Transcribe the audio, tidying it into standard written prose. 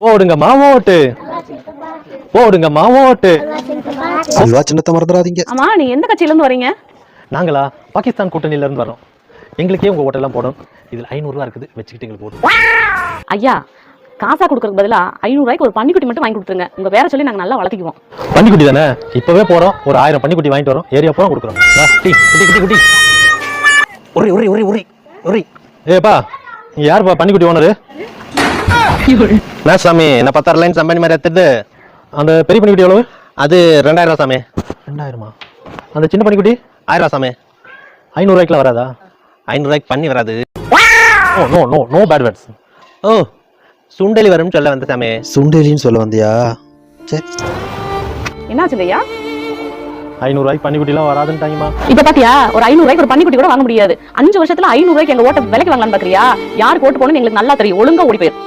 போடுங்கம்மா ஓட்டு, போடுங்கம்மா ஓட்டு. செல்வா சின்னத்தை மறந்துடாதீங்க. ஆமா, நீங்க எந்த கட்சியில இருந்து வரீங்க? நாங்களா பாகிஸ்தான் கூட்டணியில இருந்து வரோம். எங்களுக்கே உங்க ஓட்டெல்லாம் போடும். இதுல 500 ரூபா இருக்குது, வச்சுக்கிட்டு எங்களுக்கு போடும். ஐயா, காசா கொடுக்கறதுக்கு பதிலா 500 ரூபாய்க்கு ஒரு பன்னிக்குட்டி மட்டும் வாங்கி கொடுத்துருங்க. உங்க பேரை சொல்லி நாங்க நல்லா வளர்த்திக்குவோம். பன்னிக்குட்டி தானே, இப்பவே போறோம். ஒரு 1000 பன்னிக்குட்டி வாங்கிட்டு வரோம். ஏரியா பூரா கொடுக்குறோம். குட்டி குட்டி குட்டி உரி உரி உரி உரி உரி. ஏப்பா, யாருப்பா பன்னிக்குட்டி ஓனரு? நான் சாமி, நான் 10 லைன் சம்பளி மாதிரி எடுத்துட்டு. அந்த பெரிய பன்னிக்குட்டி எவ்வளவு? அது 2000 சாமி. 2000? அந்த சின்ன பன்னிக்குட்டி 1000 சாமி. 500 ரூபாய்க்குலாம் வராதா? 500 ரூபாய்க்கு பண்ணி வராது. No no no no bad words. ஓ, சுண்டலி வரும்னு சொல்ல வந்த சாமி. சுண்டலின்னு சொல்ல வந்தியா? சரி. என்னாச்சுங்க ஐயா? 500 ரூபாய்க்கு பன்னிக்குட்டிலாம் வராதுன்ட்டாங்கம்மா. இப்ப பாத்தியா, ஒரு 500 ரூபாய்க்கு ஒரு பன்னிக்குட்டி கூட வாங்க முடியாது. 5 வருஷத்துல 500 ரூபாய்க்கு எங்க ஓட்ட விலைக்கு வாங்கலாம்னு பாக்குறியா? யாருக்கு ஓட்டு போகணும்னு எங்களுக்கு நல்லா தெரியும். ஒழுங்கா ஓடி போயிரு.